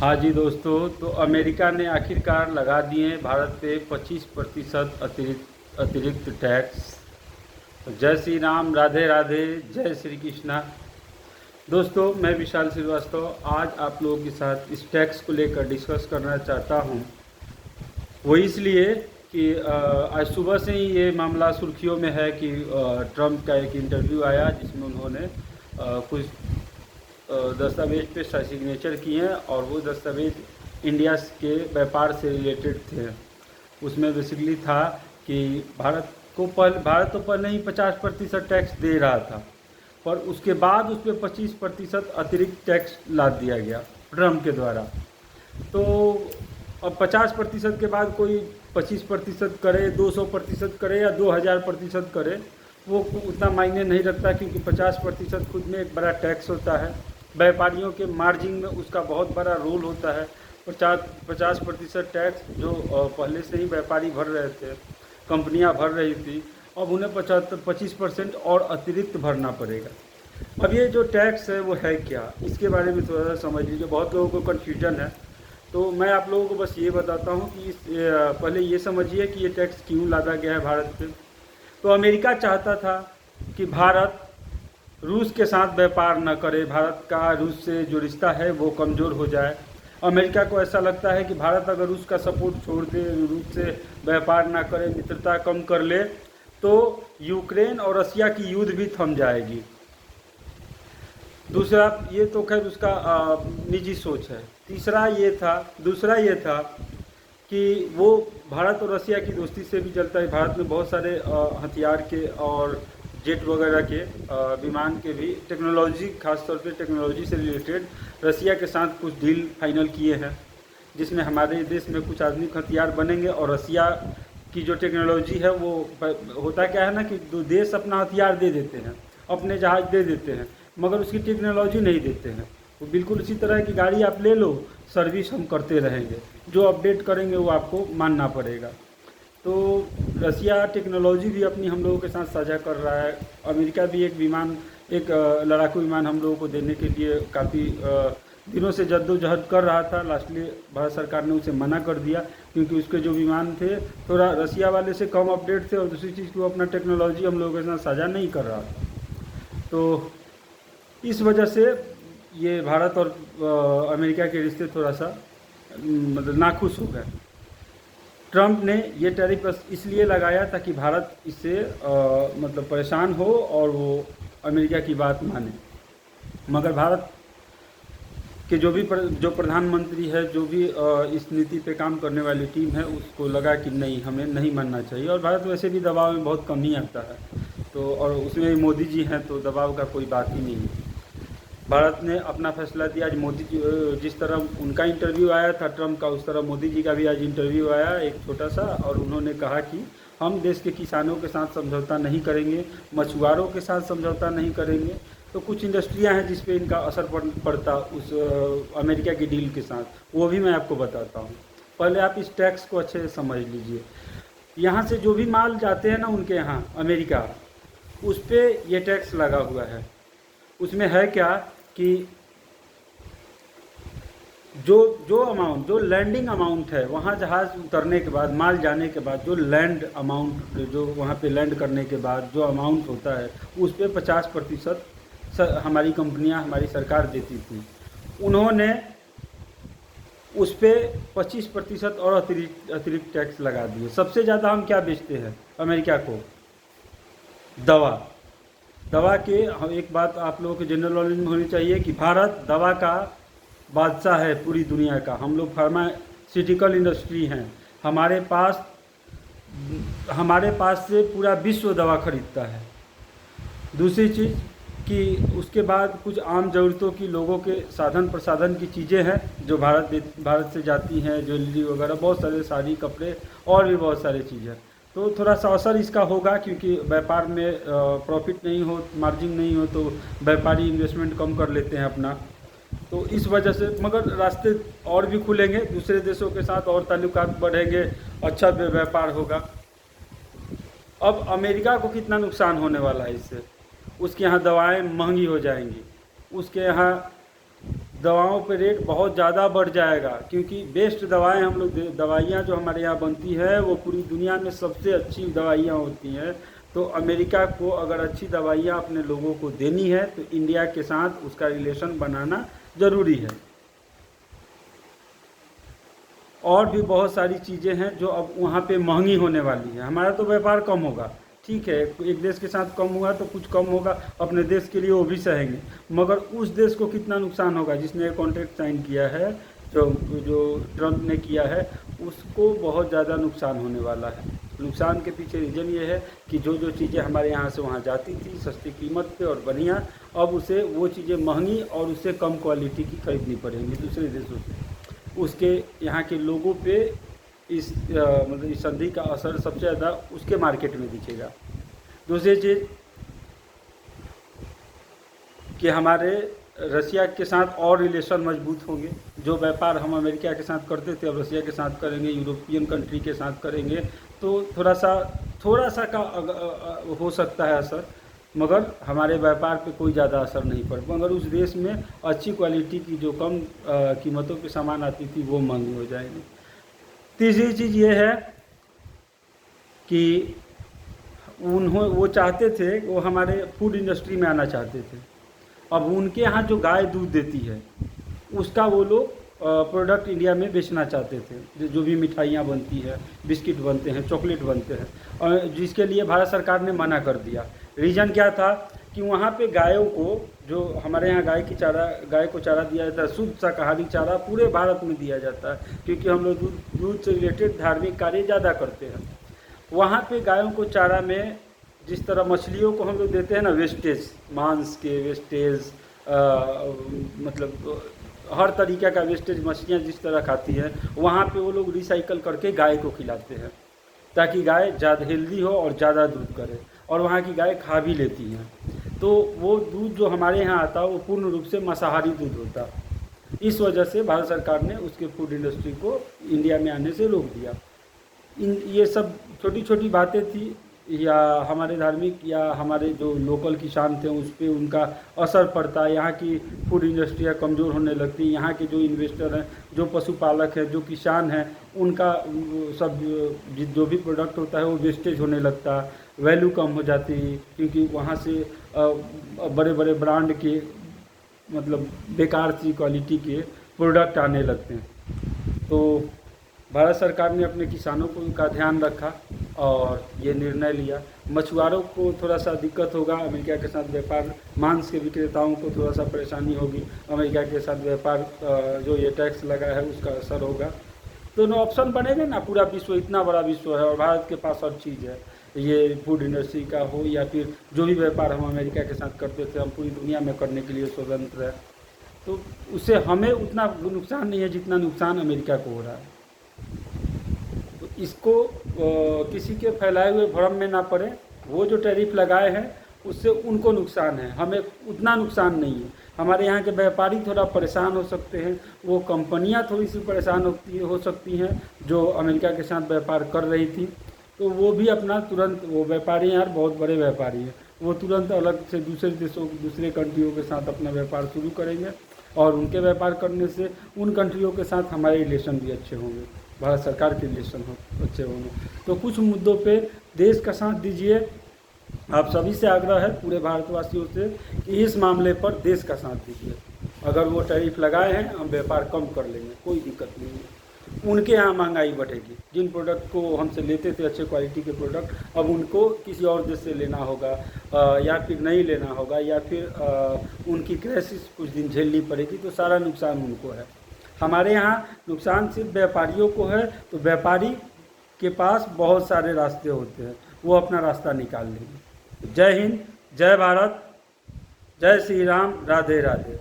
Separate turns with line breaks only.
हाँ जी दोस्तों, तो अमेरिका ने आखिरकार लगा दिए भारत पे 25% अतिरिक्त टैक्स। जय श्री राम, राधे राधे, जय श्री कृष्णा। दोस्तों, मैं विशाल श्रीवास्तव आज आप लोगों के साथ इस टैक्स को लेकर डिस्कस करना चाहता हूँ। वो इसलिए कि आज सुबह से ही ये मामला सुर्खियों में है कि ट्रम्प का एक इंटरव्यू आया जिसमें उन्होंने कुछ दस्तावेज पे सिग्नेचर किए हैं और वो दस्तावेज इंडिया के व्यापार से रिलेटेड थे। उसमें बेसिकली था कि भारत तो पहले ही 50% टैक्स दे रहा था, पर उसके बाद उस पर 25% अतिरिक्त टैक्स लाद दिया गया ट्रम्प के द्वारा। तो अब 50% के बाद कोई 25% करे, 200% करे या 2000% करे, वो उतना मायने नहीं रखता, क्योंकि 50% खुद में एक बड़ा टैक्स होता है। व्यापारियों के मार्जिन में उसका बहुत बड़ा रोल होता है। 50% टैक्स जो पहले से ही व्यापारी भर रहे थे, कंपनियां भर रही थी, अब उन्हें 25% और अतिरिक्त भरना पड़ेगा। अब ये जो टैक्स है वो है क्या, इसके बारे में थोड़ा सा समझ लीजिए। बहुत लोगों को कन्फ्यूजन है, तो मैं आप लोगों को बस ये बताता हूँ कि पहले ये समझिए कि ये टैक्स क्यों लादा गया है भारत पे। तो अमेरिका चाहता था कि भारत रूस के साथ व्यापार न करे, भारत का रूस से जो रिश्ता है वो कमज़ोर हो जाए। अमेरिका को ऐसा लगता है कि भारत अगर रूस का सपोर्ट छोड़ दे, रूस से व्यापार ना करे, मित्रता कम कर ले, तो यूक्रेन और रसिया की युद्ध भी थम जाएगी। दूसरा ये तो खैर उसका निजी सोच है। दूसरा ये था कि वो भारत और रसिया की दोस्ती से भी चलता है। भारत में बहुत सारे हथियार के और जेट वगैरह के विमान के भी टेक्नोलॉजी, खासतौर पे टेक्नोलॉजी से रिलेटेड रसिया के साथ कुछ डील फाइनल किए हैं, जिसमें हमारे देश में कुछ आधुनिक हथियार बनेंगे। और रसिया की जो टेक्नोलॉजी है वो होता क्या है ना कि दो देश अपना हथियार दे देते हैं, अपने जहाज़ दे देते हैं, मगर उसकी टेक्नोलॉजी नहीं देते हैं। वो बिल्कुल इसी तरह की गाड़ी आप ले लो, सर्विस हम करते रहेंगे, जो अपडेट करेंगे वो आपको मानना पड़ेगा। तो रसिया टेक्नोलॉजी भी अपनी हम लोगों के साथ साझा कर रहा है। अमेरिका भी एक लड़ाकू विमान हम लोगों को देने के लिए काफ़ी दिनों से जद्दोजहद कर रहा था। लास्टली भारत सरकार ने उसे मना कर दिया, क्योंकि उसके जो विमान थे थोड़ा रसिया वाले से कम अपडेट थे, और दूसरी चीज़ की वो अपना टेक्नोलॉजी हम लोगों के साथ साझा नहीं कर रहा था। तो इस वजह से ये भारत और अमेरिका के रिश्ते थोड़ा सा मतलब नाखुश हो गए। ट्रम्प ने ये टैरिफ इसलिए लगाया ताकि भारत इससे मतलब परेशान हो और वो अमेरिका की बात माने। मगर भारत के जो प्रधानमंत्री है, जो भी इस नीति पे काम करने वाली टीम है, उसको लगा कि नहीं, हमें नहीं मानना चाहिए। और भारत वैसे भी दबाव में बहुत कम ही आता है, तो और उसमें मोदी जी हैं, तो दबाव का कोई बात ही नहीं है। भारत ने अपना फैसला दिया। आज मोदी जी, जिस तरह उनका इंटरव्यू आया था ट्रम्प का, उस तरह मोदी जी का भी आज इंटरव्यू आया एक छोटा सा, और उन्होंने कहा कि हम देश के किसानों के साथ समझौता नहीं करेंगे, मछुआरों के साथ समझौता नहीं करेंगे। तो कुछ इंडस्ट्रियां हैं जिस पे इनका असर पड़ता उस अमेरिका की डील के साथ, वो भी मैं आपको बताता हूँ। पहले आप इस टैक्स को अच्छे से समझ लीजिए। यहाँ से जो भी माल जाते हैं ना उनके यहाँ अमेरिका, उस पर ये टैक्स लगा हुआ है। उसमें है क्या कि जो लैंडिंग अमाउंट है, वहाँ जहाज़ उतरने के बाद, माल जाने के बाद, जो लैंड अमाउंट, जो वहाँ पे लैंड करने के बाद जो अमाउंट होता है, उस पर 50% हमारी कंपनियाँ, हमारी सरकार देती थी। उन्होंने उस पर 25% और अतिरिक्त टैक्स लगा दिए। सबसे ज़्यादा हम क्या बेचते हैं अमेरिका को? दवा के। एक बात आप लोगों के जनरल नॉलेज में होनी चाहिए कि भारत दवा का बादशाह है पूरी दुनिया का। हम लोग फार्मास्यूटिकल इंडस्ट्री हैं। हमारे पास से पूरा विश्व दवा खरीदता है। दूसरी चीज़ कि उसके बाद कुछ आम ज़रूरतों की, लोगों के साधन प्रसाधन की चीज़ें हैं जो भारत से जाती हैं, ज्वेलरी वगैरह, बहुत सारे साड़ी, कपड़े और भी बहुत सारी चीज़ें। तो थोड़ा सा असर इसका होगा, क्योंकि व्यापार में प्रॉफिट नहीं हो, मार्जिन नहीं हो, तो व्यापारी इन्वेस्टमेंट कम कर लेते हैं अपना। तो इस वजह से, मगर रास्ते और भी खुलेंगे, दूसरे देशों के साथ और ताल्लुकात बढ़ेंगे, अच्छा व्यापार होगा। अब अमेरिका को कितना नुकसान होने वाला है इससे? उसके यहाँ दवाएं महंगी हो जाएंगी, उसके यहाँ दवाओं पे रेट बहुत ज़्यादा बढ़ जाएगा, क्योंकि बेस्ट दवाएं हम लोग दवाइयाँ जो हमारे यहाँ बनती है वो पूरी दुनिया में सबसे अच्छी दवाइयाँ होती हैं। तो अमेरिका को अगर अच्छी दवाइयाँ अपने लोगों को देनी है तो इंडिया के साथ उसका रिलेशन बनाना ज़रूरी है। और भी बहुत सारी चीज़ें हैं जो अब वहाँ पे महंगी होने वाली है। हमारा तो व्यापार कम होगा, ठीक है, एक देश के साथ कम हुआ तो कुछ कम होगा, अपने देश के लिए वो भी सहेंगे, मगर उस देश को कितना नुकसान होगा जिसने कॉन्ट्रैक्ट साइन किया है, जो जो ट्रम्प ने किया है, उसको बहुत ज़्यादा नुकसान होने वाला है। नुकसान के पीछे रीज़न ये है कि जो जो चीज़ें हमारे यहाँ से वहाँ जाती थी सस्ती कीमत पे और बढ़िया, अब उसे वो चीज़ें महंगी और उससे कम क्वालिटी की खरीदनी पड़ेंगी दूसरे देशों से। उसके यहाँ के लोगों पे मतलब इस संधि का असर सबसे ज़्यादा उसके मार्केट में दिखेगा। दूसरी चीज़ कि हमारे रसिया के साथ और रिलेशन मजबूत होंगे। जो व्यापार हम अमेरिका के साथ करते थे अब रसिया के साथ करेंगे, यूरोपियन कंट्री के साथ करेंगे, तो थोड़ा सा का हो सकता है असर, मगर हमारे व्यापार पे कोई ज़्यादा असर नहीं पड़, मगर उस देश में अच्छी क्वालिटी की जो कम कीमतों पे सामान आती थी वो महंगी हो जाएगी। तीसरी चीज़ ये है कि वो चाहते थे, वो हमारे फूड इंडस्ट्री में आना चाहते थे। अब उनके यहाँ जो गाय दूध देती है उसका वो लोग प्रोडक्ट इंडिया में बेचना चाहते थे, जो भी मिठाइयाँ बनती है, बिस्किट बनते हैं, चॉकलेट बनते हैं, और जिसके लिए भारत सरकार ने मना कर दिया। रीज़न क्या था कि वहाँ पे गायों को, जो हमारे यहाँ गाय को चारा दिया जाता है, शुद्ध शाकाहारी चारा पूरे भारत में दिया जाता है, क्योंकि हम लोग दूध से रिलेटेड धार्मिक कार्य ज़्यादा करते हैं। वहाँ पे गायों को चारा में जिस तरह मछलियों को हम लोग देते हैं ना, वेस्टेज, मांस के वेस्टेज, मतलब हर तरीक़े का वेस्टेज मछलियाँ जिस तरह खाती हैं, वहाँ पे वो लोग रिसाइकल करके गाय को खिलाते हैं, ताकि गाय ज़्यादा हेल्दी हो और ज़्यादा दूध करे, और वहाँ की गाय खा भी लेती हैं। तो वो दूध जो हमारे यहाँ आता है वो पूर्ण रूप से मांसाहारी दूध होता है। इस वजह से भारत सरकार ने उसके फूड इंडस्ट्री को इंडिया में आने से रोक दिया। ये सब छोटी छोटी बातें थी, या हमारे धार्मिक या हमारे जो लोकल किसान थे उस पर उनका असर पड़ता है। यहाँ की फूड इंडस्ट्रियाँ कमज़ोर होने लगती हैं, यहाँ के जो इन्वेस्टर हैं, जो पशुपालक हैं, जो किसान हैं, उनका सब जो भी प्रोडक्ट होता है वो वेस्टेज होने लगता, वैल्यू कम हो जाती, क्योंकि वहाँ से बड़े बड़े ब्रांड के, मतलब बेकार सी क्वालिटी के प्रोडक्ट आने लगते हैं। तो भारत सरकार ने अपने किसानों को का ध्यान रखा और ये निर्णय लिया। मछुआरों को थोड़ा सा दिक्कत होगा, अमेरिका के साथ व्यापार, मांस के विक्रेताओं को थोड़ा सा परेशानी होगी, अमेरिका के साथ व्यापार जो ये टैक्स लगा है उसका असर होगा। दोनों ऑप्शन बनेंगे ना, पूरा विश्व इतना बड़ा विश्व है और भारत के पास हर चीज़ है, ये फूड इंडस्ट्री का हो या फिर जो भी व्यापार हम अमेरिका के साथ करते थे, हम पूरी दुनिया में करने के लिए स्वतंत्र है। तो उससे हमें उतना नुकसान नहीं है जितना नुकसान अमेरिका को हो रहा है। तो इसको किसी के फैलाए हुए भ्रम में ना पड़े। वो जो टैरिफ लगाए हैं उससे उनको नुकसान है, हमें उतना नुकसान नहीं है। हमारे यहाँ के व्यापारी थोड़ा परेशान हो सकते हैं, वो कंपनियाँ थोड़ी सी परेशान हो सकती हैं जो अमेरिका के साथ व्यापार कर रही थी, तो वो भी अपना तुरंत, वो व्यापारी यार बहुत बड़े व्यापारी हैं, वो तुरंत अलग से दूसरे देशों, दूसरे कंट्रियों के साथ अपना व्यापार शुरू करेंगे, और उनके व्यापार करने से उन कंट्रियों के साथ हमारे रिलेशन भी अच्छे होंगे, भारत सरकार के रिलेशन अच्छे होंगे। तो कुछ मुद्दों पे देश का साथ दीजिए। आप सभी से आग्रह है, पूरे भारतवासियों से, कि इस मामले पर देश का साथ दीजिए। अगर वो टैरिफ लगाए हैं, हम व्यापार कम कर लेंगे, कोई दिक्कत नहीं है। उनके यहाँ महंगाई बढ़ेगी, जिन प्रोडक्ट को हमसे लेते थे अच्छे क्वालिटी के प्रोडक्ट, अब उनको किसी और देश से लेना होगा, या फिर नहीं लेना होगा, या फिर उनकी क्राइसिस कुछ दिन झेलनी पड़ेगी, तो सारा नुकसान उनको है। हमारे यहाँ नुकसान सिर्फ व्यापारियों को है, तो व्यापारी के पास बहुत सारे रास्ते होते हैं, वो अपना रास्ता निकाल लेंगे। जय हिंद, जय भारत, जय श्री राम, राधे राधे।